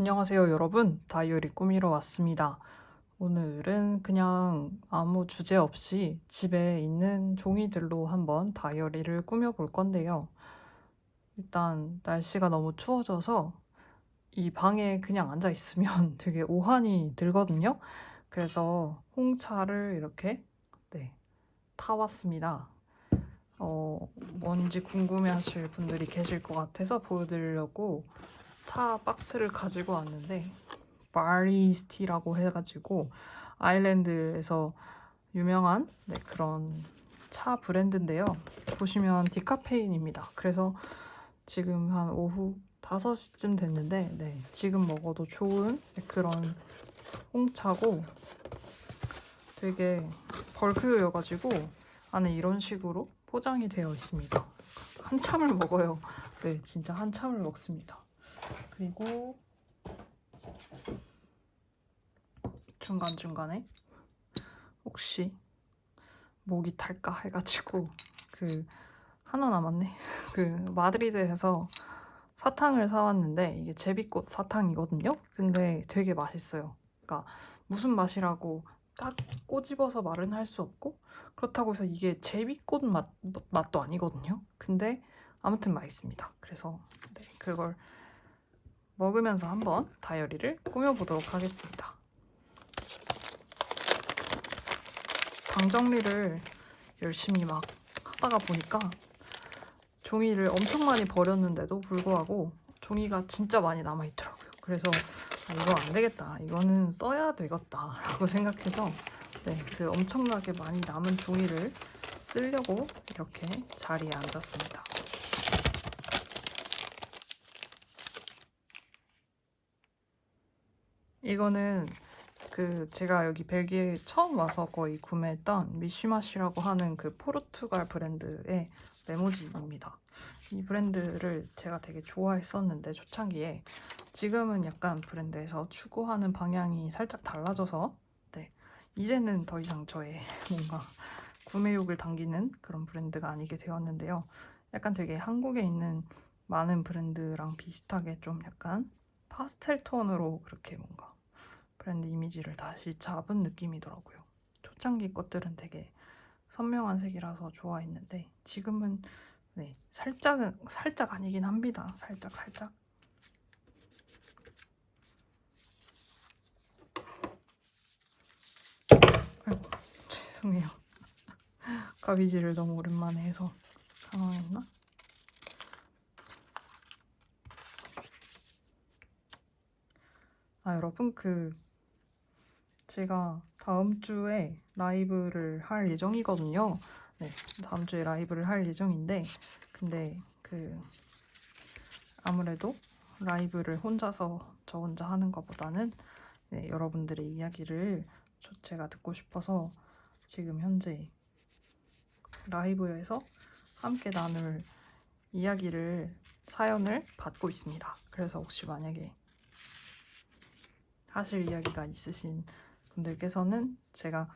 안녕하세요, 여러분. 다이어리 꾸미러 왔습니다. 오늘은 그냥 아무 주제 없이 집에 있는 종이들로 한번 다이어리를 꾸며볼 건데요. 일단 날씨가 너무 추워져서 이 방에 그냥 앉아 있으면 되게 오한이 들거든요. 그래서 홍차를 이렇게 타왔습니다. 뭔지 궁금해하실 분들이 계실 것 같아서 보여드리려고 차 박스를 가지고 왔는데 바리스티라고 해가지고 아일랜드에서 유명한 그런 차 브랜드인데요. 보시면 디카페인입니다. 그래서 지금 한 오후 5시쯤 됐는데 지금 먹어도 좋은 그런 홍차고 되게 벌크여가지고 안에 이런 식으로 포장이 되어 있습니다. 한참을 먹어요. 네, 진짜 한참을 먹습니다. 그리고 중간중간에 혹시 목이 탈까 해가지고 하나 남았네. 마드리드에서 사탕을 사왔는데 이게 제비꽃 사탕이거든요. 근데 되게 맛있어요. 그러니까 무슨 맛이라고 딱 꼬집어서 말은 할 수 없고 그렇다고 해서 이게 제비꽃 맛도 아니거든요. 근데 아무튼 맛있습니다. 그래서 그걸 먹으면서 한번 다이어리를 꾸며보도록 하겠습니다. 방 정리를 열심히 막 하다가 보니까 종이를 엄청 많이 버렸는데도 불구하고 종이가 진짜 많이 남아있더라고요. 그래서 이거 안 되겠다. 이거는 써야 되겠다. 라고 생각해서 그 엄청나게 많이 남은 종이를 쓰려고 이렇게 자리에 앉았습니다. 이거는 제가 여기 벨기에 처음 와서 거의 구매했던 미쉬마시라고 하는 포르투갈 브랜드의 메모지입니다. 이 브랜드를 제가 되게 좋아했었는데 초창기에 지금은 약간 브랜드에서 추구하는 방향이 살짝 달라져서 이제는 더 이상 저의 뭔가 구매욕을 당기는 그런 브랜드가 아니게 되었는데요. 약간 되게 한국에 있는 많은 브랜드랑 비슷하게 좀 약간 파스텔 톤으로 그렇게 뭔가 브랜드 이미지를 다시 잡은 느낌이더라고요. 초창기 것들은 되게 선명한 색이라서 좋아했는데 지금은 살짝 아니긴 합니다. 살짝. 아이고, 죄송해요. 가위질을 너무 오랜만에 해서 당황했나? 여러분 제가 다음 주에 라이브를 할 예정이거든요. 다음 주에 라이브를 할 예정인데 근데 아무래도 라이브를 저 혼자 하는 것보다는 여러분들의 이야기를 제가 듣고 싶어서 지금 현재 라이브에서 함께 나눌 사연을 받고 있습니다. 그래서 혹시 만약에 하실 이야기가 있으신 분들께서는 제가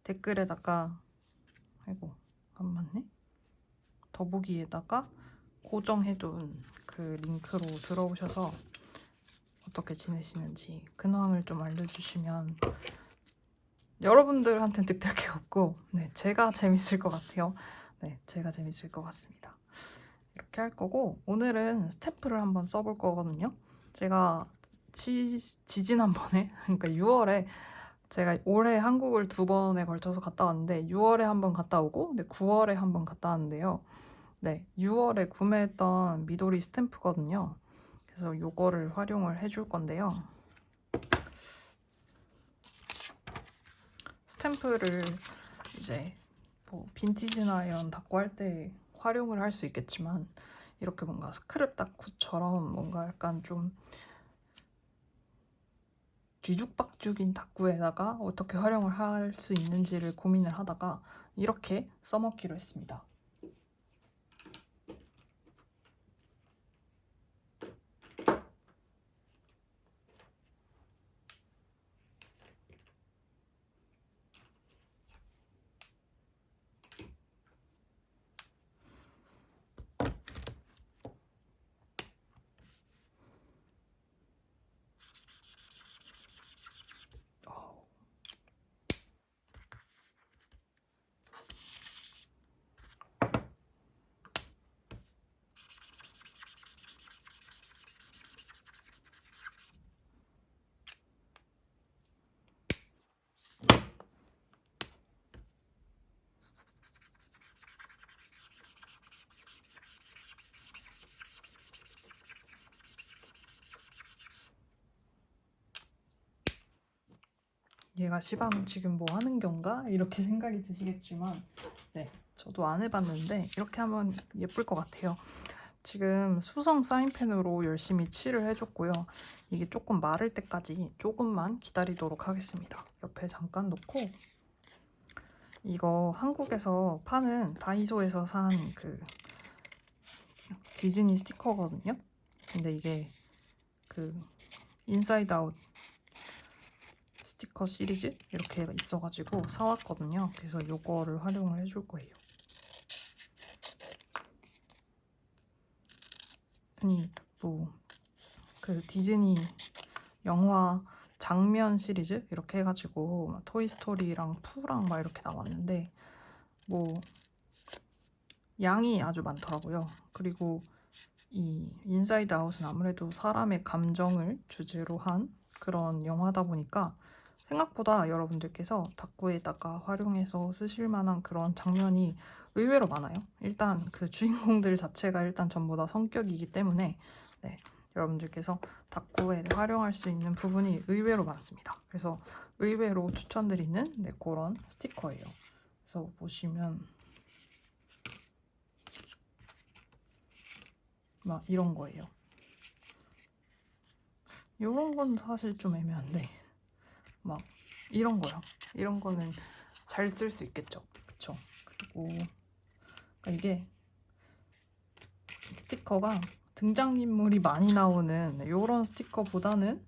댓글에다가 안 맞네? 더보기에다가 고정해둔 링크로 들어오셔서 어떻게 지내시는지 근황을 좀 알려주시면 여러분들한테는 득될 게 없고 제가 재밌을 것 같아요. 제가 재밌을 것 같습니다. 이렇게 할 거고 오늘은 스탬프를 한번 써볼 거거든요. 제가 지지난번에 그러니까 6월에 제가 올해 한국을 2번에 걸쳐서 갔다 왔는데 6월에 한번 갔다 오고 9월에 한번 갔다 왔는데요. 6월에 구매했던 미도리 스탬프거든요. 그래서 요거를 활용을 해줄 건데요. 스탬프를 이제 뭐 빈티지나 이런 다꾸 할 때 활용을 할 수 있겠지만 이렇게 뭔가 스크랩 다꾸처럼 뭔가 약간 좀 뒤죽박죽인 다꾸에다가 어떻게 활용을 할 수 있는지를 고민을 하다가 이렇게 써먹기로 했습니다. 얘가 시방 지금 뭐 하는 건가? 이렇게 생각이 드시겠지만 네, 저도 안 해봤는데 이렇게 하면 예쁠 것 같아요. 지금 수성 사인펜으로 열심히 칠을 해줬고요. 이게 조금 마를 때까지 조금만 기다리도록 하겠습니다. 옆에 잠깐 놓고 이거 한국에서 파는 다이소에서 산 그 디즈니 스티커거든요. 근데 이게 그 인사이드 아웃 스티커 시리즈 이렇게 있어가지고 사왔거든요. 그래서 이거를 활용을 해줄 거예요. 아니 뭐 그 디즈니 영화 장면 시리즈 이렇게 해가지고 토이스토리랑 푸랑 막 이렇게 나왔는데 뭐 양이 아주 많더라고요. 그리고 이 인사이드 아웃은 아무래도 사람의 감정을 주제로 한 그런 영화다 보니까 생각보다 여러분들께서 다꾸에다가 활용해서 쓰실 만한 그런 장면이 의외로 많아요. 일단 그 주인공들 자체가 일단 전부 다 성격이기 때문에 네, 여러분들께서 다꾸에 활용할 수 있는 부분이 의외로 많습니다. 그래서 의외로 추천드리는 네, 그런 스티커예요. 그래서 보시면 막 이런 거예요. 이런 건 사실 좀 애매한데 막 이런 거요. 이런 거는 잘 쓸 수 있겠죠. 그쵸? 그리고 그러니까 이게 스티커가 등장인물이 많이 나오는 이런 스티커보다는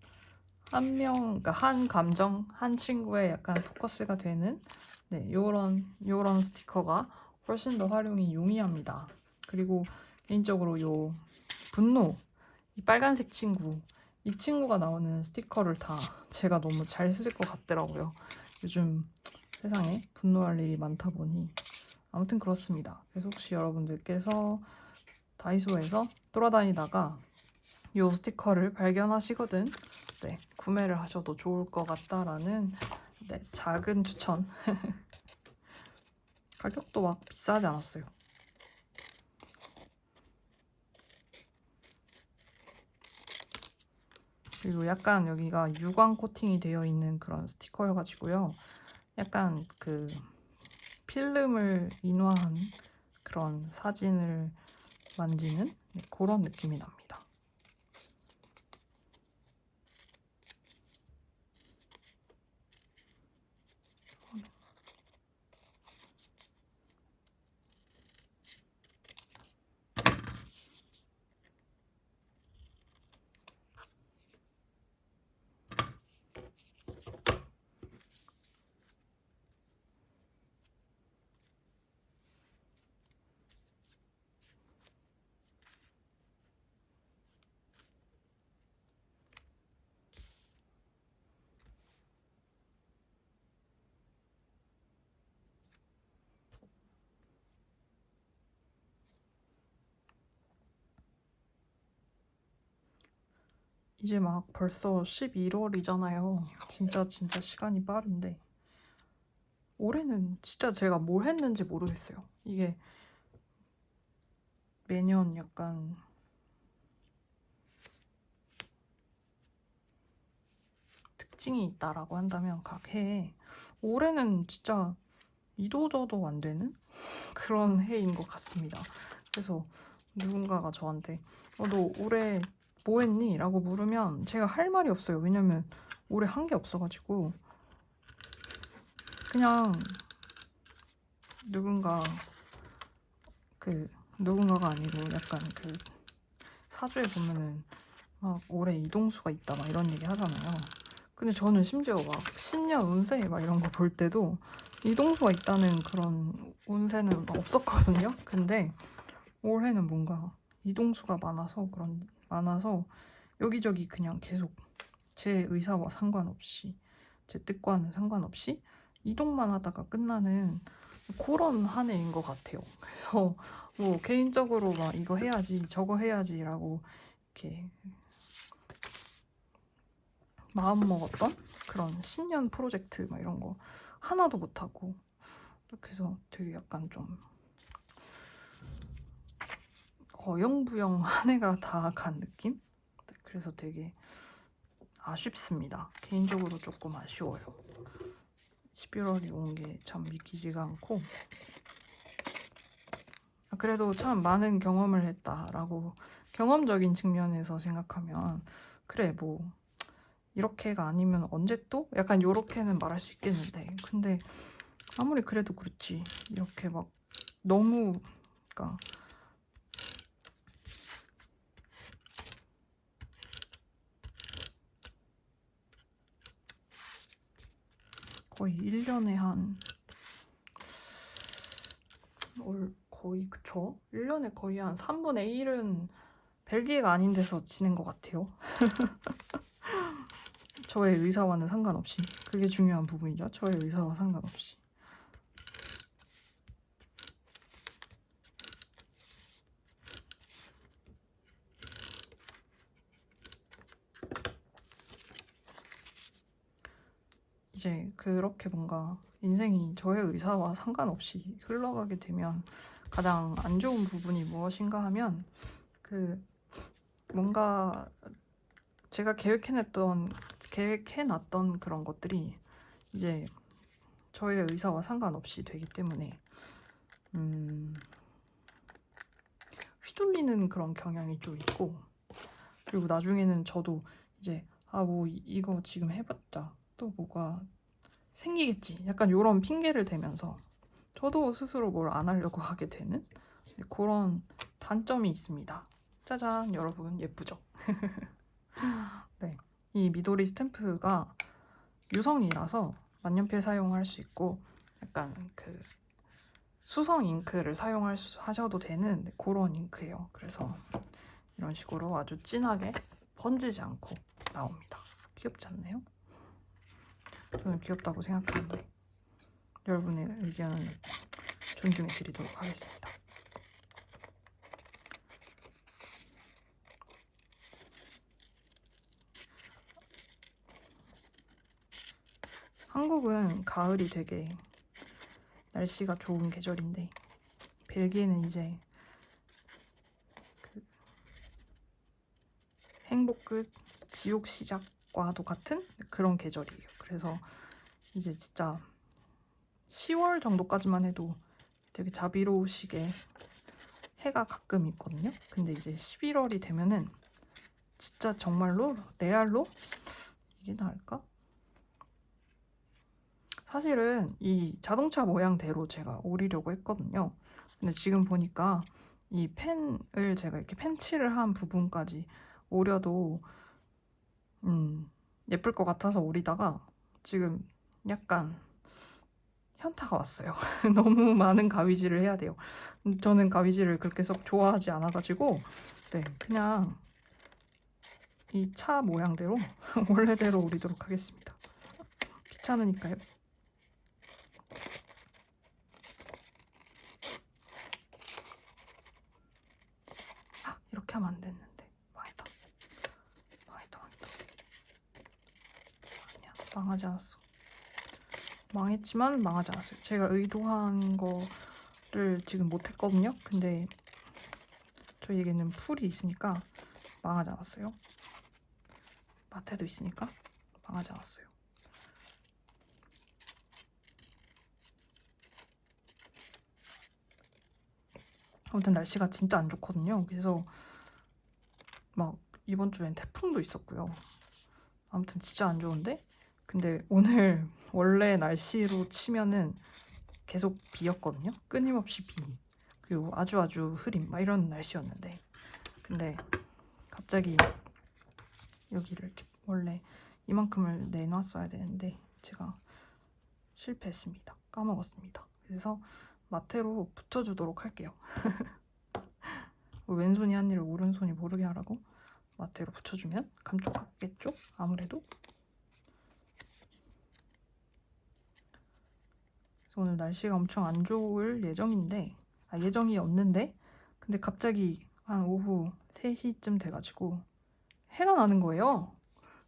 그러니까 한 감정, 한 친구에 약간 포커스가 되는 네, 요런 스티커가 훨씬 더 활용이 용이합니다. 그리고 개인적으로 요 분노, 이 빨간색 친구, 이 친구가 나오는 스티커를 다 제가 너무 잘 쓸 것 같더라고요. 요즘 세상에 분노할 일이 많다 보니 아무튼 그렇습니다. 그래서 혹시 여러분들께서 다이소에서 돌아다니다가 이 스티커를 발견하시거든 네, 구매를 하셔도 좋을 것 같다라는 네, 작은 추천. 가격도 막 비싸지 않았어요. 그리고 약간 여기가 유광 코팅이 되어 있는 그런 스티커여가지고요. 약간 그 필름을 인화한 그런 사진을 만지는 네, 그런 느낌이 납니다. 이제 막 벌써 11월이잖아요. 진짜 시간이 빠른데 올해는 진짜 제가 뭘 했는지 모르겠어요. 이게 매년 약간 특징이 있다라고 한다면 각 해에 올해는 진짜 이도저도 안 되는 그런 해인 것 같습니다. 그래서 누군가가 저한테 너 올해 뭐 했니? 라고 물으면 제가 할 말이 없어요. 왜냐면 올해 한 게 없어가지고 그냥 누군가 누군가가 아니고 약간 그 사주에 보면은 막 올해 이동수가 있다 막 이런 얘기 하잖아요. 근데 저는 심지어 막 신년 운세 막 이런 거 볼 때도 이동수가 있다는 그런 운세는 없었거든요. 근데 올해는 뭔가 이동수가 많아서 여기저기 그냥 계속 제 의사와 상관없이 제 뜻과는 상관없이 이동만 하다가 끝나는 그런 한 해인 것 같아요. 그래서 뭐 개인적으로 막 이거 해야지 저거 해야지라고 이렇게 마음 먹었던 그런 신년 프로젝트 막 이런 거 하나도 못하고 이렇게 해서 되게 약간 좀 어영부영 한 해가 다 간 느낌? 그래서 되게 아쉽습니다. 개인적으로 조금 아쉬워요. 11월이 온 게 참 믿기지가 않고, 그래도 참 많은 경험을 했다라고 경험적인 측면에서 생각하면, 그래 뭐 이렇게가 아니면 언제 또? 약간 요렇게는 말할 수 있겠는데, 근데 아무리 그래도 그렇지, 이렇게 막 너무, 그러니까 거의 1년에 거의 그쵸? 1년에 거의 한 3분의 1은 벨기에가 아닌 데서 지낸 것 같아요. 저의 의사와는 상관없이. 그게 중요한 부분이죠. 저의 의사와 상관없이. 이제 그렇게 뭔가 인생이 저의 의사와 상관없이 흘러가게 되면 가장 안 좋은 부분이 무엇인가 하면, 그 뭔가 제가 계획해놨던 그런 것들이 이제 저의 의사와 상관없이 되기 때문에 휘둘리는 그런 경향이 좀 있고, 그리고 나중에는 저도 이제 뭐 이거 지금 해봤자 또 뭐가 생기겠지, 약간 이런 핑계를 대면서 저도 스스로 뭘 안 하려고 하게 되는 그런 단점이 있습니다. 짜잔, 여러분 예쁘죠? 네, 이 미도리 스탬프가 유성이라서 만년필 사용할 수 있고, 약간 그 수성 잉크를 하셔도 되는 그런 잉크예요. 그래서 이런 식으로 아주 진하게 번지지 않고 나옵니다. 귀엽지 않나요? 저는 귀엽다고 생각하는데 여러분의 의견은 존중해 드리도록 하겠습니다. 한국은 가을이 되게 날씨가 좋은 계절인데, 벨기에는 이제 그 행복 끝 지옥 시작과도 같은 그런 계절이에요. 그래서 이제 진짜 10월 정도까지만 해도 되게 자비로우시게 해가 가끔 있거든요. 근데 이제 11월이 되면은 진짜 정말로 레알로 이게 나을까? 사실은 이 자동차 모양대로 제가 오리려고 했거든요. 근데 지금 보니까 이 펜을 제가 이렇게 펜칠을 한 부분까지 오려도 예쁠 것 같아서 오리다가 지금 약간 현타가 왔어요. 너무 많은 가위질을 해야 돼요. 저는 가위질을 그렇게 썩 좋아하지 않아가지고, 네, 그냥 이 차 모양대로 원래대로 오리도록 하겠습니다. 귀찮으니까요. 이렇게 하면 안 됐는데. 망했다. 아니야, 망하지 않았어. 망했지만 망하지 않았어요. 제가 의도한 거를 지금 못했거든요. 근데 저희에게는 풀이 있으니까 망하지 않았어요. 마테도 있으니까 망하지 않았어요. 아무튼 날씨가 진짜 안 좋거든요. 그래서 막 이번 주엔 태풍도 있었고요. 아무튼 진짜 안 좋은데, 근데 오늘 원래 날씨로 치면은 계속 비였거든요. 끊임없이 비, 그리고 아주 흐림 막 이런 날씨였는데, 근데 갑자기 여기를 이렇게 원래 이만큼을 내놨어야 되는데 제가 실패했습니다. 까먹었습니다. 그래서 마테로 붙여주도록 할게요. 왼손이 한 일을 오른손이 모르게 하라고 마테로 붙여주면 감쪽같겠죠? 아무래도. 그래서 오늘 날씨가 엄청 안 좋을 예정이었는데, 근데 갑자기 한 오후 3시쯤 돼가지고 해가 나는 거예요.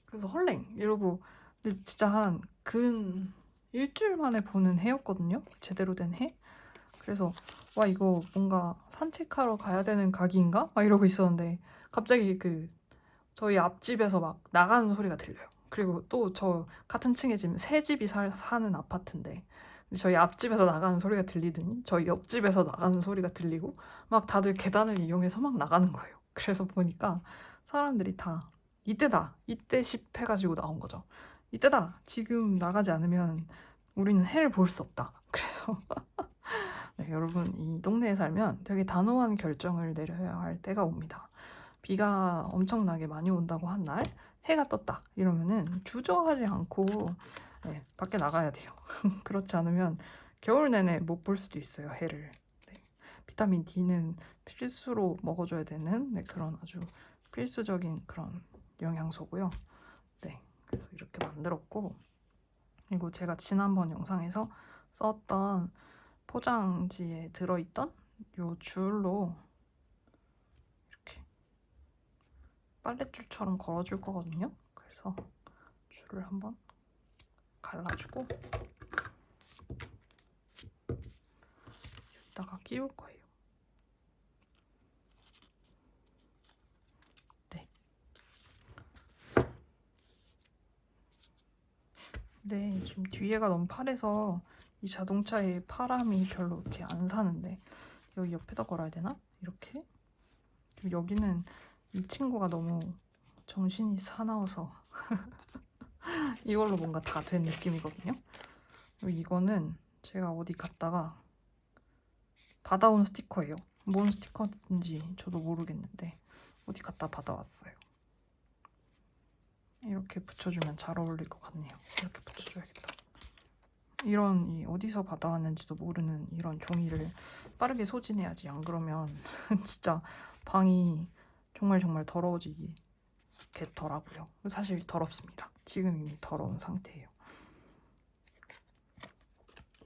그래서 헐랭 이러고, 근데 진짜 한 근 일주일 만에 보는 해였거든요. 제대로 된 해. 그래서 와, 이거 뭔가 산책하러 가야 되는 각인가? 막 이러고 있었는데 갑자기 그 저희 앞집에서 막 나가는 소리가 들려요. 그리고 또 저 같은 층에 지금 세 집이 사는 아파트인데 저희 앞집에서 나가는 소리가 들리더니 저희 옆집에서 나가는 소리가 들리고 막 다들 계단을 이용해서 막 나가는 거예요. 그래서 보니까 사람들이 다 이때다, 이때 십 해가지고 나온 거죠. 이때다, 지금 나가지 않으면 우리는 해를 볼 수 없다. 그래서 네, 여러분 이 동네에 살면 되게 단호한 결정을 내려야 할 때가 옵니다. 비가 엄청나게 많이 온다고 한 날 해가 떴다 이러면은 주저하지 않고 네, 밖에 나가야 돼요. 그렇지 않으면 겨울 내내 못 볼 수도 있어요, 해를. 네. 비타민 D는 필수로 먹어줘야 되는 네, 그런 아주 필수적인 그런 영양소고요. 네, 그래서 이렇게 만들었고, 그리고 제가 지난번 영상에서 썼던 포장지에 들어있던 요 줄로 이렇게 빨랫줄처럼 걸어줄 거거든요. 그래서 줄을 한번 갈라주고 여기다가 끼울 거예요. 네. 네, 지금 뒤에가 너무 파래서 이 자동차에 바람이 별로 이렇게 안 사는데 여기 옆에다 걸어야 되나? 이렇게? 여기는 이 친구가 너무 정신이 사나워서 이걸로 뭔가 다 된 느낌이거든요. 이거는 제가 어디 갔다가 받아온 스티커예요. 뭔 스티커인지 저도 모르겠는데 어디 갔다 받아왔어요. 이렇게 붙여주면 잘 어울릴 것 같네요. 이렇게 붙여줘야겠다. 이런 어디서 받아왔는지도 모르는 이런 종이를 빠르게 소진해야지. 안 그러면 진짜 방이 정말 더러워지겠더라고요. 사실 더럽습니다. 지금 이미 더러운 상태예요.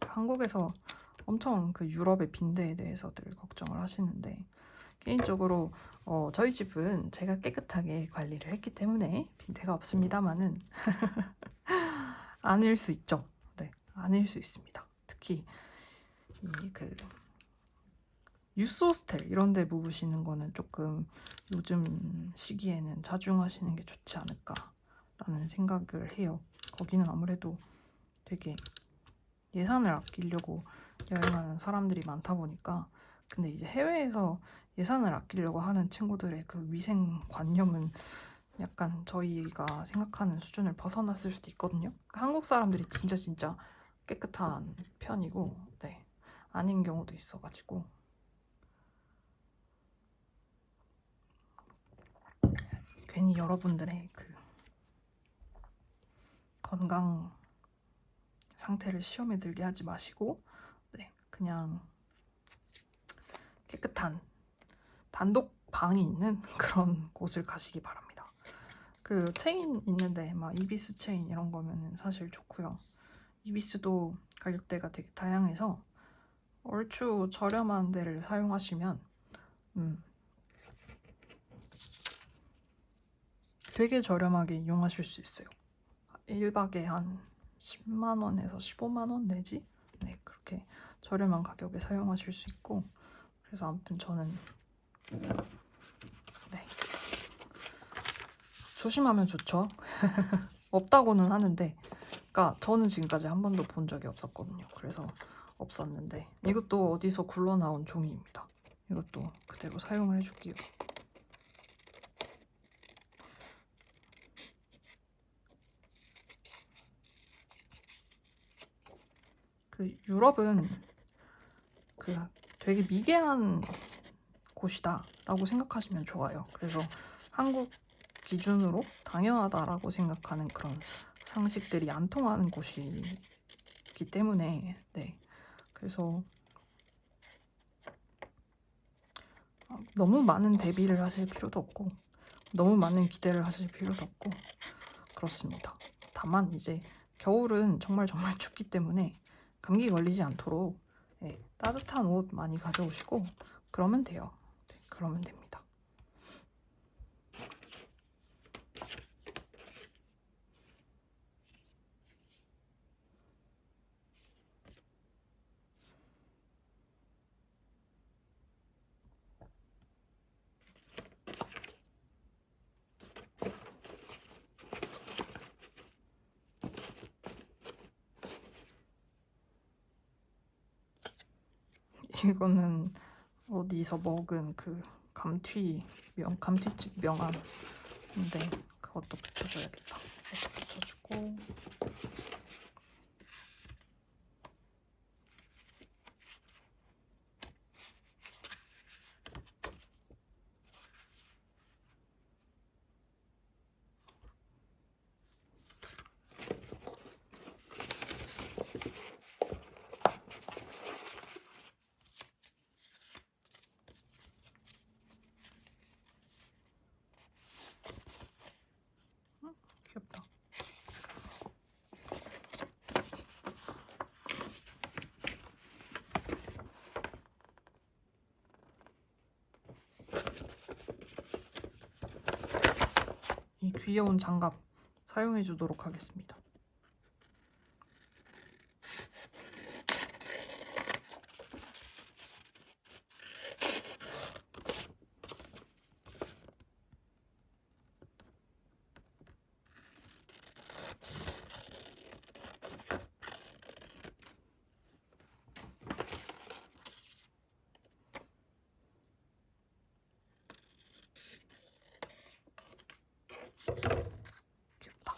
한국에서 엄청 그 유럽의 빈대에 대해서들 걱정을 하시는데 개인적으로 저희 집은 제가 깨끗하게 관리를 했기 때문에 빈대가 없습니다만은 아닐 수 있죠. 네, 아닐 수 있습니다. 특히 그 유스 호스텔 이런 데 묵으시는 거는 조금 요즘 시기에는 자중하시는 게 좋지 않을까라는 생각을 해요. 거기는 아무래도 되게 예산을 아끼려고 여행하는 사람들이 많다 보니까 근데 이제 해외에서 예산을 아끼려고 하는 친구들의 그 위생관념은 약간 저희가 생각하는 수준을 벗어났을 수도 있거든요. 한국 사람들이 진짜 깨끗한 편이고 네, 아닌 경우도 있어가지고 괜히 여러분들의 그 건강 상태를 시험에 들게 하지 마시고 네, 그냥 깨끗한 단독 방이 있는 그런 곳을 가시기 바랍니다. 그 체인 있는데 막 이비스 체인 이런 거면은 사실 좋고요. 이비스도 가격대가 되게 다양해서 얼추 저렴한 데를 사용하시면 되게 저렴하게 이용하실 수 있어요. 1박에 한 10만 원에서 15만 원 내지? 네, 그렇게 저렴한 가격에 사용하실 수 있고 그래서 아무튼 저는 네, 조심하면 좋죠. 없다고는 하는데 그러니까 저는 지금까지 한 번도 본 적이 없었거든요. 그래서 없었는데 이것도 어디서 굴러나온 종이입니다. 이것도 그대로 사용을 해줄게요. 그 유럽은 그 되게 미개한 곳이다 라고 생각하시면 좋아요. 그래서 한국 기준으로 당연하다라고 생각하는 그런 상식들이 안 통하는 곳이기 때문에 네, 그래서 너무 많은 대비를 하실 필요도 없고 너무 많은 기대를 하실 필요도 없고 그렇습니다. 다만 이제 겨울은 정말 춥기 때문에 감기 걸리지 않도록 네, 따뜻한 옷 많이 가져오시고 그러면 돼요. 네, 그러면 됩니다. 이거는 어디서 먹은 그 감튀집 명함인데 그것도 붙여줘야겠다. 이것도 붙여주고. 귀엽다. 이 귀여운 장갑 사용해 주도록 하겠습니다. 귀엽다.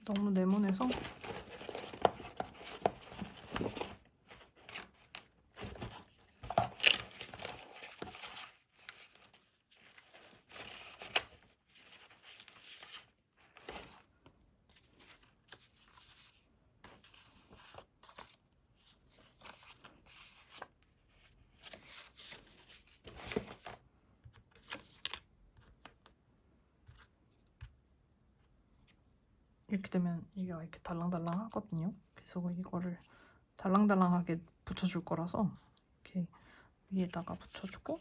너무 네모내서 이렇게 되면 이게 이렇게 달랑달랑 하거든요. 그래서 이거를 달랑달랑하게 붙여줄 거라서 이렇게 위에다가 붙여주고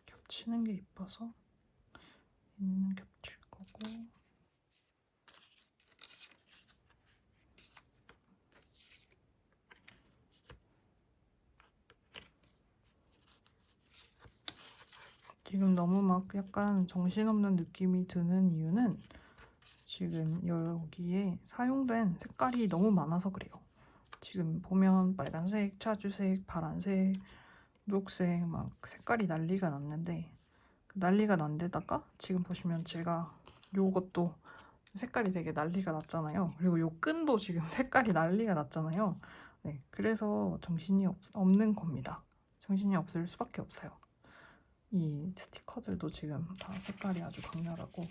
겹치는 게 이뻐서 얘는 겹칠 거고 지금 너무 막 약간 정신없는 느낌이 드는 이유는 지금 여기에 사용된 색깔이 너무 많아서 그래요. 지금 보면 빨간색, 차주색, 파란색, 녹색 막 색깔이 난리가 났는데 난리가 난 데다가 지금 보시면 제가 요것도 색깔이 되게 난리가 났잖아요. 그리고 요 끈도 지금 색깔이 난리가 났잖아요. 네, 그래서 정신이 없는 겁니다. 정신이 없을 수밖에 없어요. 이 스티커들도 지금 다 색깔이 아주 강렬하고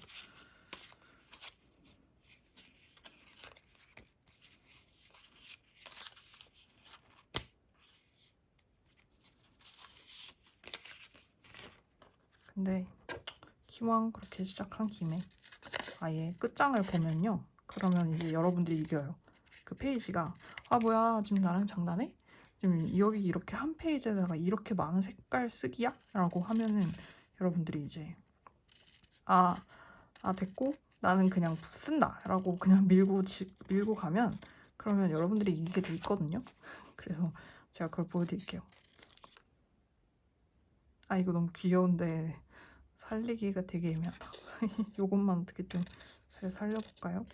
근데 기왕 그렇게 시작한 김에 아예 끝장을 보면요. 그러면 이제 여러분들이 이겨요. 그 페이지가 아 뭐야 지금 나랑 장난해? 지금 여기 이렇게 한 페이지에다가 이렇게 많은 색깔 쓰기야? 라고 하면은 여러분들이 이제 아 됐고 나는 그냥 쓴다 라고 그냥 밀고 가면 그러면 여러분들이 이기게 돼 있거든요. 그래서 제가 그걸 보여드릴게요. 아 이거 너무 귀여운데 살리기가 되게 애매하다. 요것만 어떻게 좀 잘 살려볼까요?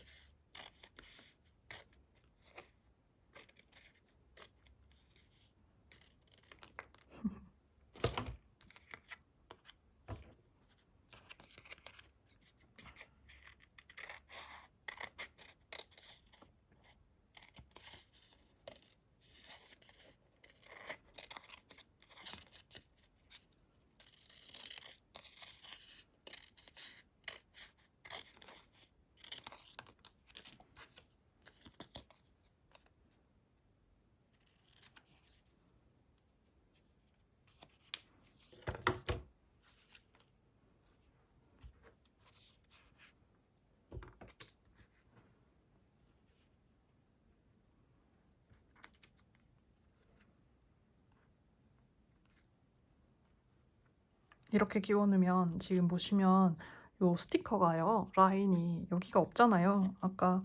이렇게 끼워놓으면 지금 보시면 요 스티커가요. 라인이 여기가 없잖아요. 아까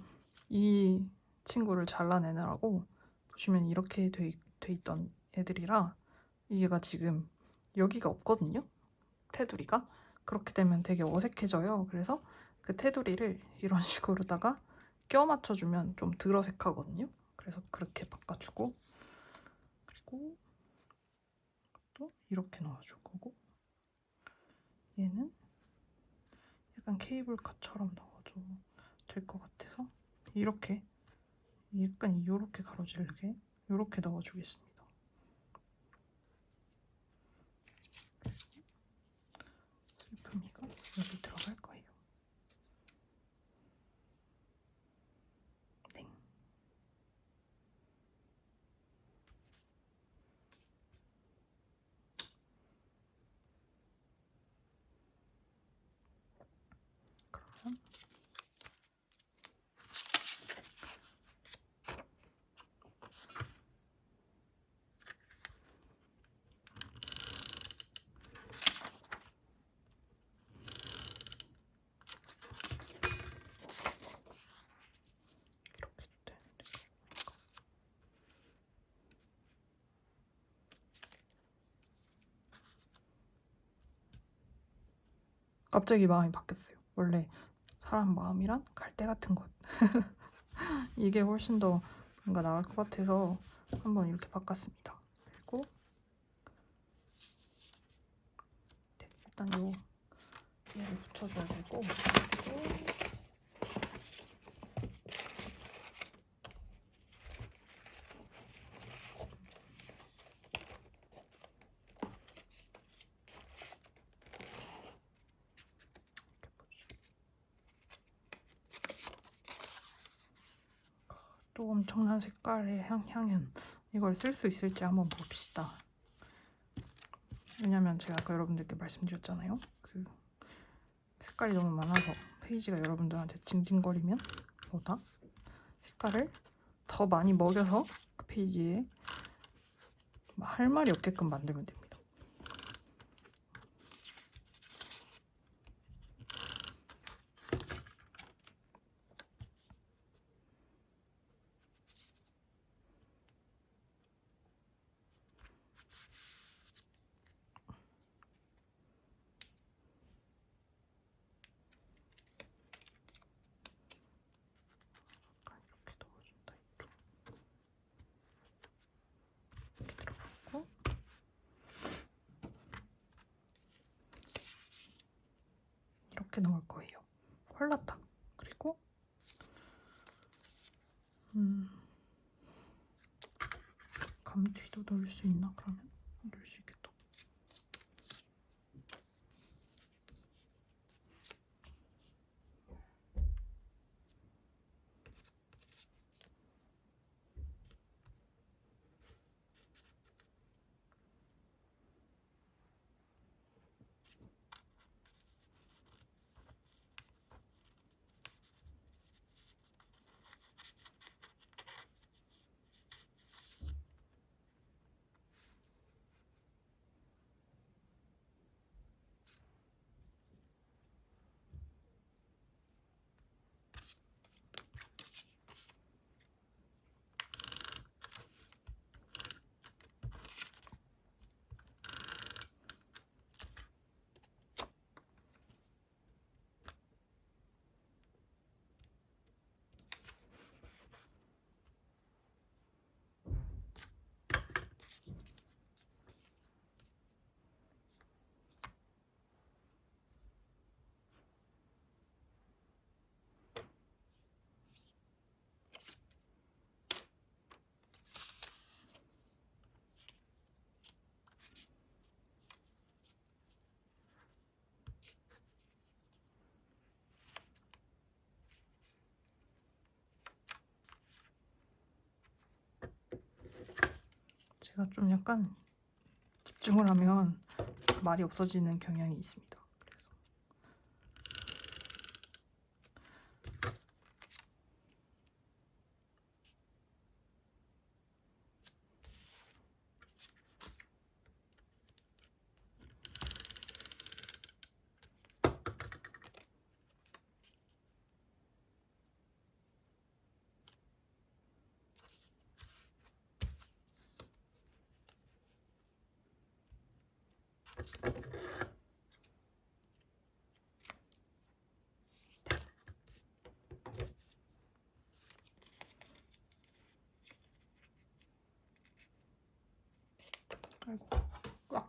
이 친구를 잘라내느라고 보시면 이렇게 돼 있던 애들이라 이게가 지금 여기가 없거든요. 테두리가. 그렇게 되면 되게 어색해져요. 그래서 그 테두리를 이런 식으로다가 껴 맞춰주면 좀 덜 어색하거든요. 그래서 그렇게 바꿔주고, 그리고 또 이렇게 넣어줄 거고, 얘는 약간 케이블카처럼 넣어도 될 것 같아서 이렇게 약간 이렇게 가로질게 이렇게 넣어주겠습니다. 슬픔이가 여기 들어갈 거예요. 네. 그러면 이렇게 되는데 갑자기 마음이 바뀌었어요. 원래 사람 마음이란 갈대 같은 것. 이게 훨씬 더 뭔가 나을 것 같아서 한번 이렇게 바꿨습니다. 그리고 네, 일단 얘를 붙여줘야 되고, 그리고 또 엄청난 색깔의 향연 이걸 쓸 수 있을지 한번 봅시다. 왜냐면 제가 아까 여러분들께 말씀드렸잖아요. 그 색깔이 너무 많아서 페이지가 여러분들한테 징징거리면 보다 색깔을 더 많이 먹여서 그 페이지에 할 말이 없게끔 만들면 됩니다. 이렇게 넣어준다. 이렇게 들어가고 이렇게 넣을 거예요. 헐라당. 그리고 감튀도 넣을 수 있나? 그러면 넣을 수 있겠다. 제가 좀 약간 집중을 하면 말이 없어지는 경향이 있습니다. 그래서 아이고. 아.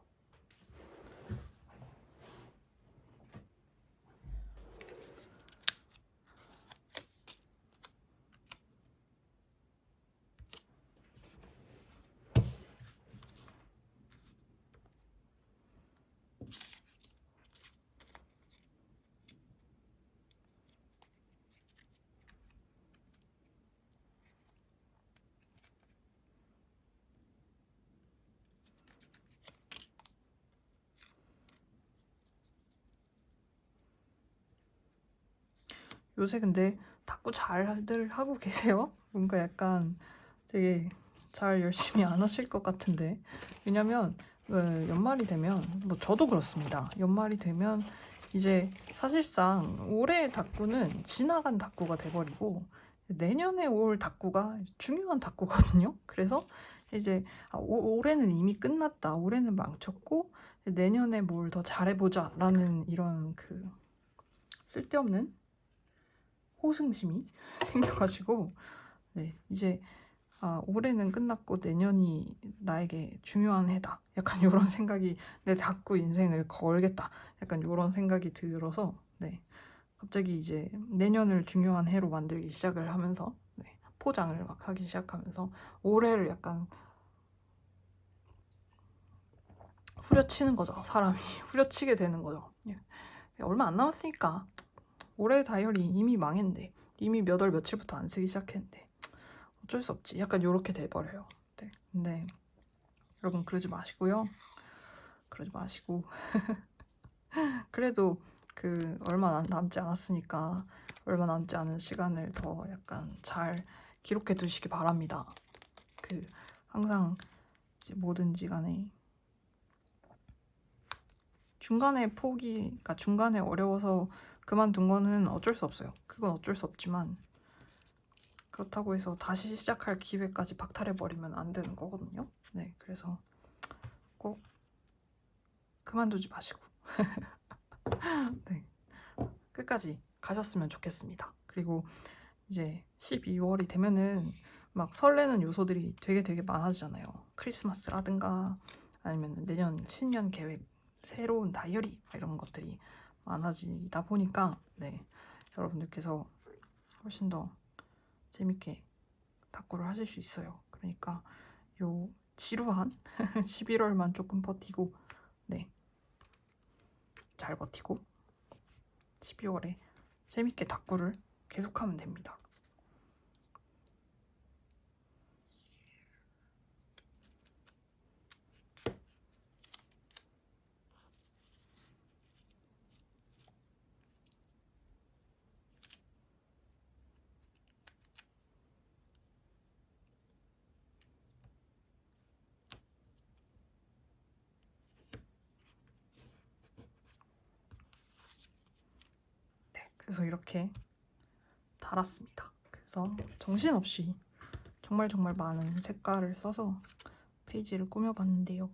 요새 근데 탁구 잘들 하고 계세요? 뭔가 약간 되게 잘 열심히 안 하실 것 같은데. 왜냐면 연말이 되면 뭐 저도 그렇습니다. 연말이 되면 이제 사실상 올해의 탁구는 지나간 탁구가 돼버리고 내년에 올 탁구가 중요한 탁구거든요. 그래서 이제 올해는 이미 끝났다. 올해는 망쳤고 내년에 뭘 더 잘해보자 라는 이런 그 쓸데없는 호승심이 생겨가지고 네, 이제 올해는 끝났고 내년이 나에게 중요한 해다. 약간 이런 생각이 내 탁구 인생을 걸겠다. 약간 이런 생각이 들어서 네, 갑자기 이제 내년을 중요한 해로 만들기 시작을 하면서 네, 포장을 막 하기 시작하면서 올해를 약간 후려치는 거죠. 사람이 후려치게 되는 거죠. 예, 얼마 안 남았으니까 올해 다이어리 이미 망했는데 이미 몇 월 며칠부터 안 쓰기 시작했는데 어쩔 수 없지. 약간 요렇게 돼버려요. 네. 근데 여러분 그러지 마시고요. 그러지 마시고 그래도 그 얼마 남지 않았으니까 얼마 남지 않은 시간을 더 약간 잘 기록해 두시기 바랍니다. 그 항상 이제 뭐든지 간에 중간에 그러니까 중간에 어려워서 그만둔 거는 어쩔 수 없어요. 그건 어쩔 수 없지만 그렇다고 해서 다시 시작할 기회까지 박탈해버리면 안 되는 거거든요. 네, 그래서 꼭 그만두지 마시고 네, 끝까지 가셨으면 좋겠습니다. 그리고 이제 12월이 되면은 막 설레는 요소들이 되게 많아지잖아요. 크리스마스라든가 아니면 내년 신년 계획, 새로운 다이어리 이런 것들이 많아지다 보니까 네, 여러분들께서 훨씬 더 재밌게 탁구를 하실 수 있어요. 그러니까 요 지루한 11월만 조금 버티고 네, 잘 버티고 12월에 재밌게 탁구를 계속하면 됩니다. 네, 그래서 이렇게 달았습니다. 그래서 정신없이 정말 많은 색깔을 써서 페이지를 꾸며봤는데요.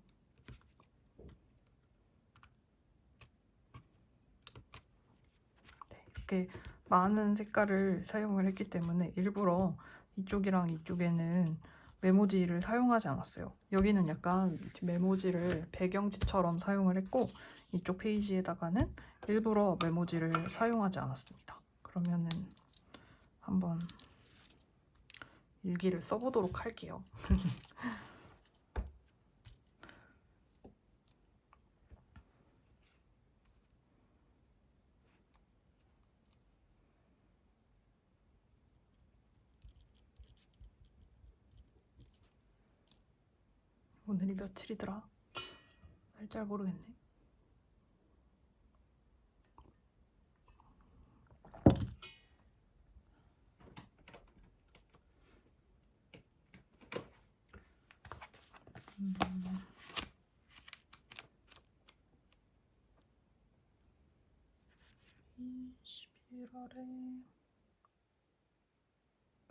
네, 이렇게 많은 색깔을 사용을 했기 때문에 일부러 이쪽이랑 이쪽에는 메모지를 사용하지 않았어요. 여기는 약간 메모지를 배경지처럼 사용을 했고 이쪽 페이지에다가는 일부러 메모지를 사용하지 않았습니다. 그러면은 한번 일기를 써보도록 할게요. 오늘이 며칠이더라? 날짜 모르겠네. 음. 11월에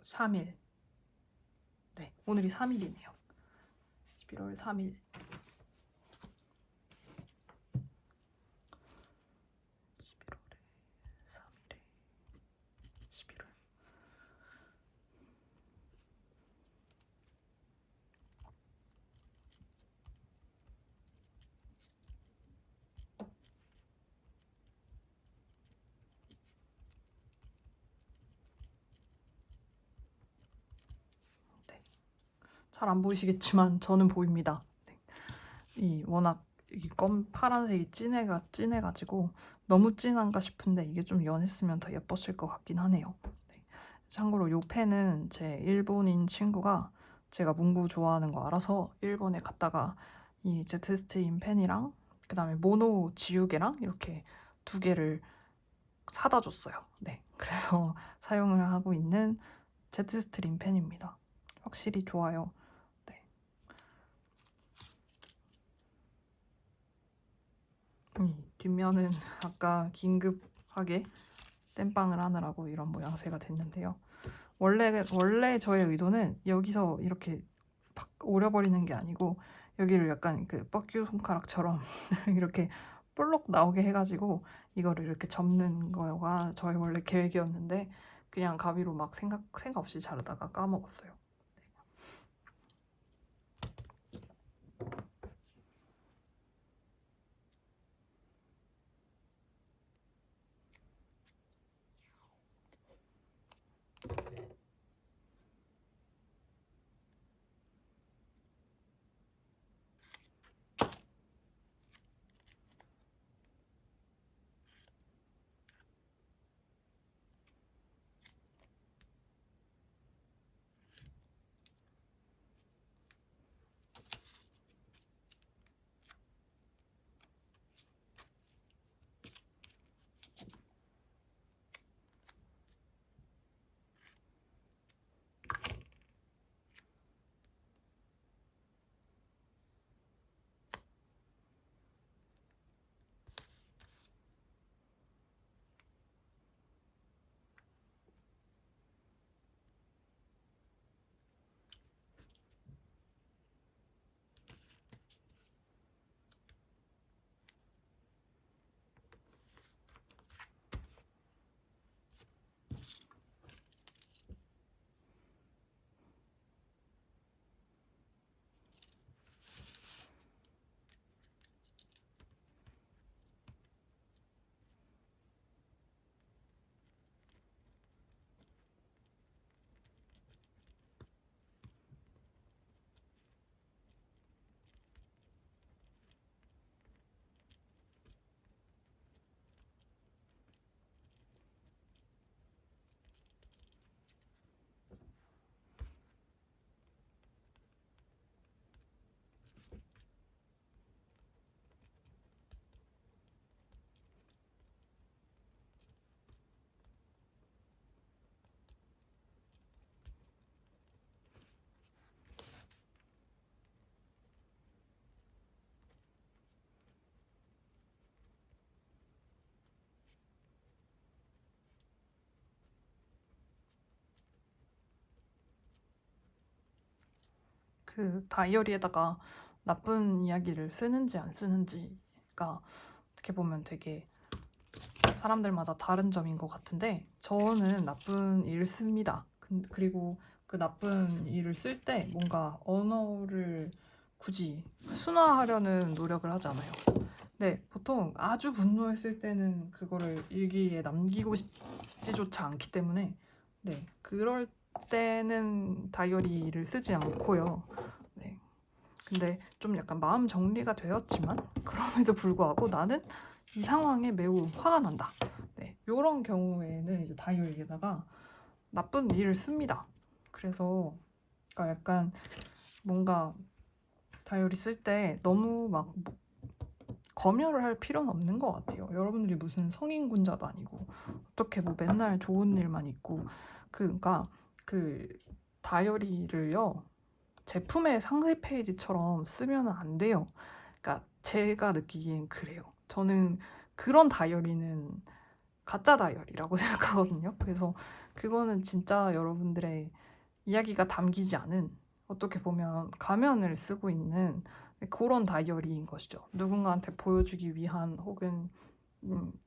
3일. 네, 오늘이 3일이네요. 11월 3일. 잘 안 보이시겠지만 저는 보입니다. 네. 이 워낙 이 파란색이 진해가지고 너무 진한가 싶은데 이게 좀 연했으면 더 예뻤을 것 같긴 하네요. 네. 참고로 이 펜은 제 일본인 친구가 제가 문구 좋아하는 거 알아서 일본에 갔다가 이 제트스트림 펜이랑 그 다음에 모노 지우개랑 이렇게 2개를 사다 줬어요. 네, 그래서 사용을 하고 있는 제트스트림 펜입니다. 확실히 좋아요. 네. 뒷면은 아까 긴급하게 땜빵을 하느라고 이런 모양새가 됐는데요. 원래 저의 의도는 여기서 이렇게 팍 오려버리는 게 아니고 여기를 약간 그 뻑큐 손가락처럼 이렇게 볼록 나오게 해가지고 이거를 이렇게 접는 거가 저의 원래 계획이었는데 그냥 가위로 막 생각 없이 자르다가 까먹었어요. 그 다이어리에다가 나쁜 이야기를 쓰는지 안 쓰는지가 어떻게 보면 되게 사람들마다 다른 점인 것 같은데 저는 나쁜 일을 씁니다. 그리고 그 나쁜 일을 쓸 때 뭔가 언어를 굳이 순화하려는 노력을 하지 않아요. 네, 보통 아주 분노했을 때는 그거를 일기에 남기고 싶지조차 않기 때문에 네, 그럴 때는 다이어리를 쓰지 않고요. 네, 근데 좀 약간 마음 정리가 되었지만 그럼에도 불구하고 나는 이 상황에 매우 화가 난다. 네, 이런 경우에는 이제 다이어리에다가 나쁜 일을 씁니다. 그래서 그러니까 약간 뭔가 다이어리 쓸 때 너무 막 검열을 할 필요는 없는 것 같아요. 여러분들이 무슨 성인군자도 아니고 어떻게 뭐 맨날 좋은 일만 있고 그러니까 그 다이어리를요 제품의 상세 페이지처럼 쓰면 안 돼요. 그러니까 제가 느끼기엔 그래요. 저는 그런 다이어리는 가짜 다이어리라고 생각하거든요. 그래서 그거는 진짜 여러분들의 이야기가 담기지 않은 어떻게 보면 가면을 쓰고 있는 그런 다이어리인 것이죠. 누군가한테 보여주기 위한 혹은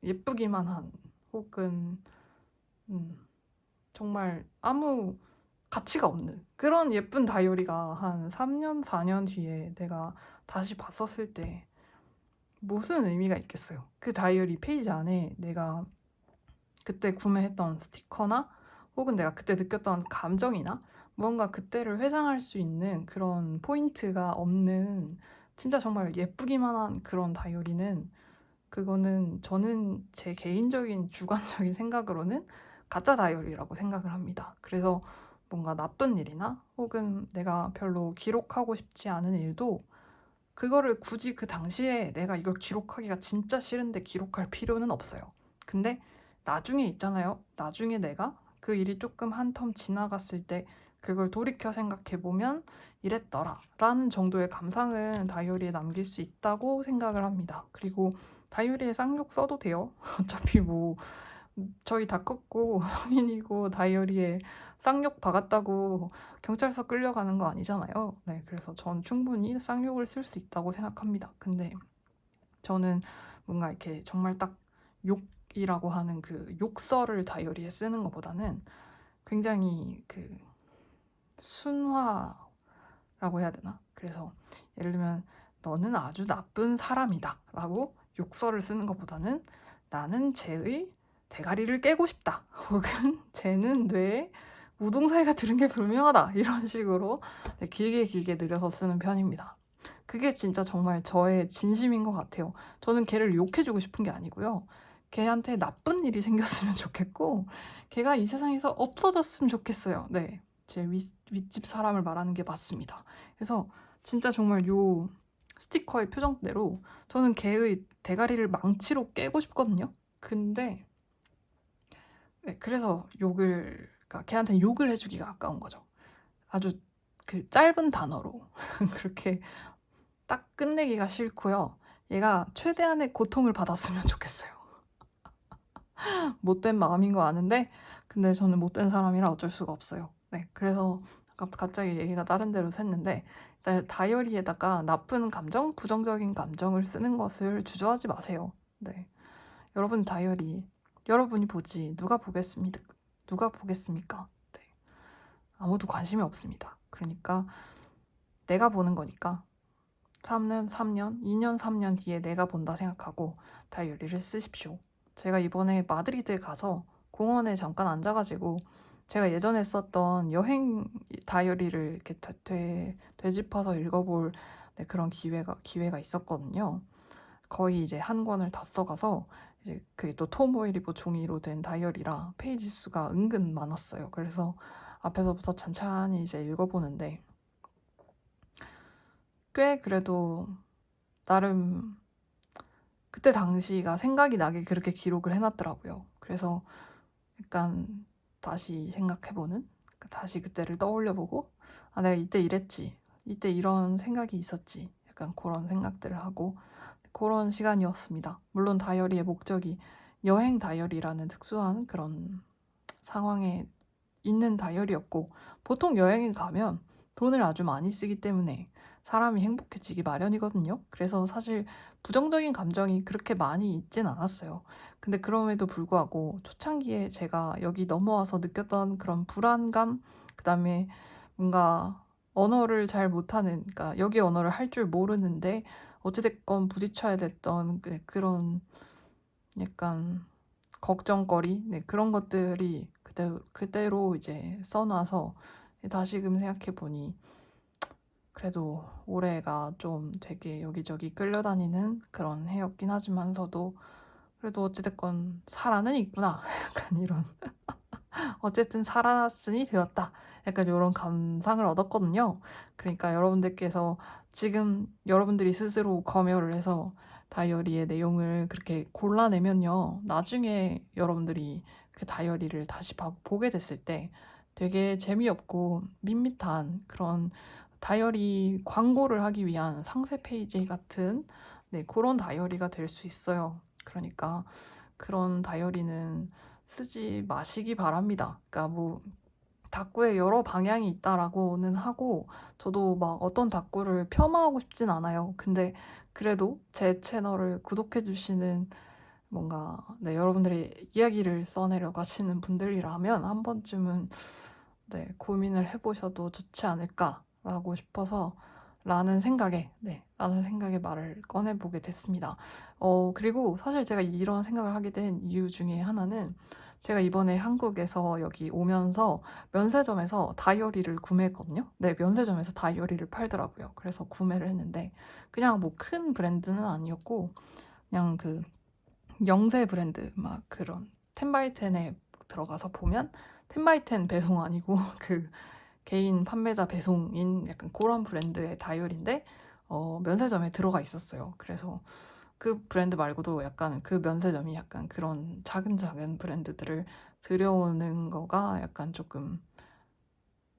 예쁘기만 한 혹은 정말 아무 가치가 없는 그런 예쁜 다이어리가 한 3년, 4년 뒤에 내가 다시 봤었을 때 무슨 의미가 있겠어요. 그 다이어리 페이지 안에 내가 그때 구매했던 스티커나 혹은 내가 그때 느꼈던 감정이나 무언가 그때를 회상할 수 있는 그런 포인트가 없는 진짜 정말 예쁘기만 한 그런 다이어리는 그거는 저는 제 개인적인 주관적인 생각으로는 가짜 다이어리라고 생각을 합니다. 그래서 뭔가 나쁜 일이나 혹은 내가 별로 기록하고 싶지 않은 일도 그거를 굳이 그 당시에 내가 이걸 기록하기가 진짜 싫은데 기록할 필요는 없어요. 근데 나중에 있잖아요. 나중에 내가 그 일이 조금 한 텀 지나갔을 때 그걸 돌이켜 생각해보면 이랬더라 라는 정도의 감상은 다이어리에 남길 수 있다고 생각을 합니다. 그리고 다이어리에 쌍욕 써도 돼요. 어차피 뭐 저희 다 컸고 성인이고 다이어리에 쌍욕 박았다고 경찰서 끌려가는 거 아니잖아요. 네, 그래서 전 충분히 쌍욕을 쓸 수 있다고 생각합니다. 근데 저는 뭔가 이렇게 정말 딱 욕이라고 하는 그 욕설을 다이어리에 쓰는 것보다는 굉장히 그 순화라고 해야 되나? 그래서 예를 들면 너는 아주 나쁜 사람이다 라고 욕설을 쓰는 것보다는 나는 쟤의 대가리를 깨고 싶다 혹은 쟤는 뇌에 우동사이가 들은 게 분명하다 이런 식으로 길게 길게 늘려서 쓰는 편입니다. 그게 진짜 정말 저의 진심인 것 같아요. 저는 걔를 욕해주고 싶은 게 아니고요. 걔한테 나쁜 일이 생겼으면 좋겠고 걔가 이 세상에서 없어졌으면 좋겠어요. 네, 제 윗집 사람을 말하는 게 맞습니다. 그래서 진짜 정말 요 스티커의 표정대로 저는 걔의 대가리를 망치로 깨고 싶거든요. 근데 네, 그래서 그러니까 걔한테 욕을 해주기가 아까운 거죠. 아주 그 짧은 단어로 그렇게 딱 끝내기가 싫고요. 얘가 최대한의 고통을 받았으면 좋겠어요. 못된 마음인 거 아는데 근데 저는 못된 사람이라 어쩔 수가 없어요. 네, 그래서 갑자기 얘기가 다른 데로 샜는데 다이어리에다가 나쁜 감정, 부정적인 감정을 쓰는 것을 주저하지 마세요. 네, 여러분 다이어리 여러분이 보지 누가 보겠습니까? 누가 보겠습니까? 네, 아무도 관심이 없습니다. 그러니까 내가 보는 거니까 3년, 3년, 2년, 3년 뒤에 내가 본다 생각하고 다이어리를 쓰십시오. 제가 이번에 마드리드에 가서 공원에 잠깐 앉아가지고 제가 예전에 썼던 여행 다이어리를 이렇게 되짚어서 읽어볼 그런 기회가 있었거든요. 거의 이제 한 권을 다 써가서 이제 그게 또 톰오일리보 종이로 된 다이어리라 페이지 수가 은근 많았어요. 그래서 앞에서부터 찬찬히 이제 읽어보는데 꽤 그래도 나름 그때 당시가 생각이 나게 그렇게 기록을 해놨더라고요. 그래서 약간 다시 생각해보는, 다시 그때를 떠올려보고, 아, 내가 이때 이랬지. 이때 이런 생각이 있었지. 약간 그런 생각들을 하고 그런 시간이었습니다. 물론 다이어리의 목적이 여행 다이어리라는 특수한 그런 상황에 있는 다이어리였고, 보통 여행에 가면 돈을 아주 많이 쓰기 때문에 사람이 행복해지기 마련이거든요. 그래서 사실 부정적인 감정이 그렇게 많이 있진 않았어요. 근데 그럼에도 불구하고 초창기에 제가 여기 넘어와서 느꼈던 그런 불안감, 그다음에 뭔가 언어를 잘 못하는, 그러니까 여기 언어를 할 줄 모르는데 어찌됐건 부딪혀야 됐던 그런 약간 걱정거리, 네, 그런 것들이 그대로 이제 써놔서 다시금 생각해보니 그래도 올해가 좀 되게 여기저기 끌려다니는 그런 해였긴 하지만서도 그래도 어찌됐건 살아는 있구나. 약간 이런 어쨌든 살았으니 되었다. 약간 이런 감상을 얻었거든요. 그러니까 여러분들께서 지금 여러분들이 스스로 검열을 해서 다이어리의 내용을 그렇게 골라내면요. 나중에 여러분들이 그 다이어리를 다시 보게 됐을 때 되게 재미없고 밋밋한 그런 다이어리 광고를 하기 위한 상세 페이지 같은 그런 다이어리가 될 수 있어요. 그러니까 그런 다이어리는 쓰지 마시기 바랍니다. 그러니까 뭐 다꾸에 여러 방향이 있다라고는 하고 저도 막 어떤 다꾸를 폄하하고 싶진 않아요. 근데 그래도 제 채널을 구독해 주시는 뭔가 여러분들의 이야기를 써내려 가시는 분들이라면 한 번쯤은 고민을 해보셔도 좋지 않을까라고 싶어서 라는 생각에 말을 꺼내보게 됐습니다. 그리고 사실 제가 이런 생각을 하게 된 이유 중에 하나는 제가 이번에 한국에서 여기 오면서 면세점에서 다이어리를 구매했거든요. 네, 면세점에서 다이어리를 팔더라고요. 그래서 구매를 했는데 그냥 뭐 큰 브랜드는 아니었고 그냥 그 영세 브랜드 막 그런 10x10에 들어가서 보면 10x10 배송 아니고 그 개인 판매자 배송인 약간 그런 브랜드의 다이어리인데 면세점에 들어가 있었어요. 그래서 그 브랜드 말고도 약간 그 면세점이 약간 그런 작은 작은 브랜드들을 들여오는 거가 약간 조금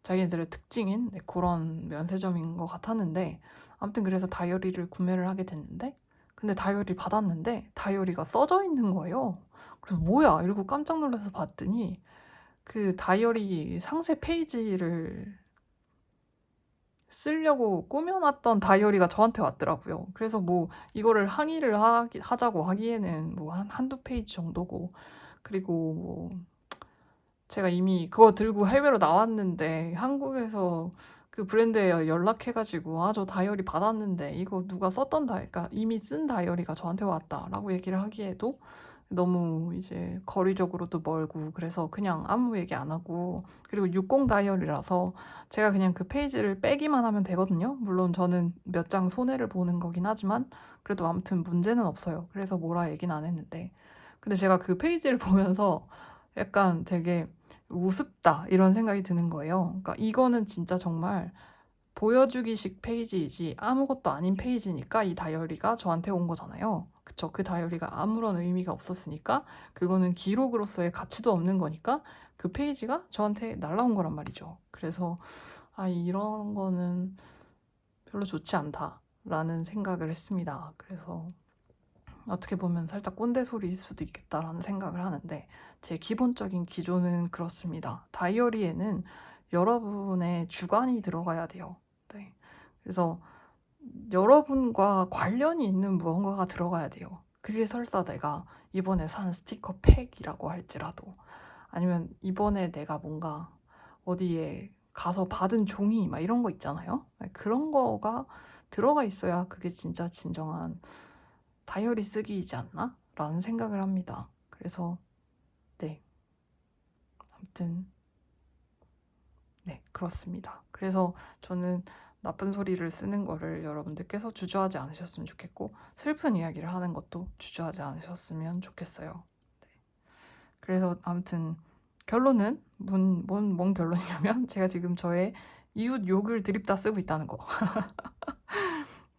자기네들의 특징인 그런 면세점인 것 같았는데 아무튼 그래서 다이어리를 구매를 하게 됐는데 근데 다이어리 받았는데 다이어리가 써져 있는 거예요. 그래서 뭐야 이러고 깜짝 놀라서 봤더니 그 다이어리 상세 페이지를 쓰려고 꾸며놨던 다이어리가 저한테 왔더라고요. 그래서 뭐 이거를 항의를 하자고 하기에는 뭐 한두 페이지 정도고 그리고 뭐 제가 이미 그거 들고 해외로 나왔는데 한국에서 그 브랜드에 연락해가지고 아 저 다이어리 받았는데 이거 누가 썼던 그러니까 이미 쓴 다이어리가 저한테 왔다라고 얘기를 하기에도 너무 이제 거리적으로도 멀고 그래서 그냥 아무 얘기 안 하고 그리고 60 다이어리라서 제가 그냥 그 페이지를 빼기만 하면 되거든요. 물론 저는 몇 장 손해를 보는 거긴 하지만 그래도 아무튼 문제는 없어요. 그래서 뭐라 얘기는 안 했는데 근데 제가 그 페이지를 보면서 약간 되게 우습다 이런 생각이 드는 거예요. 그러니까 이거는 진짜 정말 보여주기식 페이지이지 아무것도 아닌 페이지니까 이 다이어리가 저한테 온 거잖아요. 그쵸? 그 다이어리가 아무런 의미가 없었으니까 그거는 기록으로서의 가치도 없는 거니까 그 페이지가 저한테 날라온 거란 말이죠. 그래서 아 이런 거는 별로 좋지 않다라는 생각을 했습니다. 그래서 어떻게 보면 살짝 꼰대 소리일 수도 있겠다라는 생각을 하는데 제 기본적인 기조는 그렇습니다. 다이어리에는 여러분의 주관이 들어가야 돼요. 네. 그래서 여러분과 관련이 있는 무언가가 들어가야 돼요. 그게 설사 내가 이번에 산 스티커 팩이라고 할지라도 아니면 이번에 내가 뭔가 어디에 가서 받은 종이 막 이런 거 있잖아요. 그런 거가 들어가 있어야 그게 진짜 진정한 다이어리 쓰기이지 않나? 라는 생각을 합니다. 그래서 네, 아무튼 네, 그렇습니다. 그래서 저는 나쁜 소리를 쓰는 거를 여러분들께서 주저하지 않으셨으면 좋겠고 슬픈 이야기를 하는 것도 주저하지 않으셨으면 좋겠어요. 네. 그래서 아무튼 결론은 뭔 결론이냐면 제가 지금 저의 이웃 욕을 드립다 쓰고 있다는 거.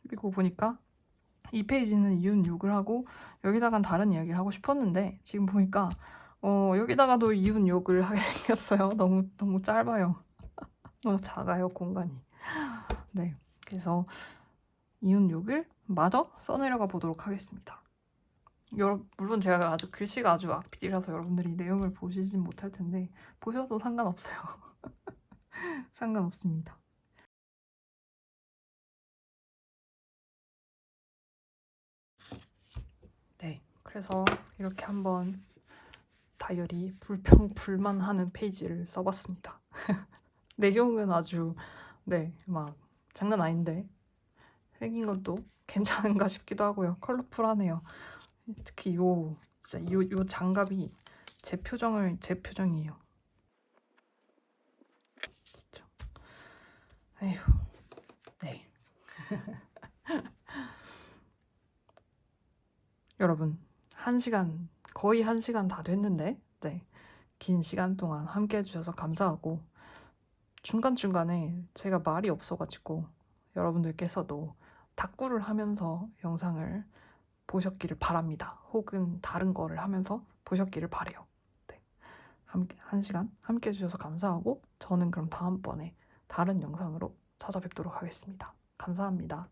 그리고 보니까 이 페이지는 이웃 욕을 하고 여기다간 다른 이야기를 하고 싶었는데 지금 보니까 여기다가도 이웃 욕을 하게 생겼어요. 너무 짧아요. 너무 작아요, 공간이. 네. 그래서 이웃 욕을 마저 써내려가 보도록 하겠습니다. 물론 제가 아주 글씨가 아주 악필이라서 여러분들이 내용을 보시진 못할 텐데 보셔도 상관없어요. 상관없습니다. 네. 그래서 이렇게 한번 다이어리 불만하는 페이지를 써봤습니다. 내용은 아주 막 장난 아닌데 생긴 것도 괜찮은가 싶기도 하고요. 컬러풀하네요. 특히 진짜 요 장갑이 제 표정이에요. 진짜. 에휴, 네. 여러분, 거의 1시간 다 됐는데, 네. 긴 시간 동안 함께 해주셔서 감사하고, 중간중간에 제가 말이 없어가지고, 여러분들께서도 탁구를 하면서 영상을 보셨기를 바랍니다. 혹은 다른 거를 하면서 보셨기를 바래요. 네. 1시간 함께 해주셔서 감사하고 저는 그럼 다음번에 다른 영상으로 찾아뵙도록 하겠습니다. 감사합니다.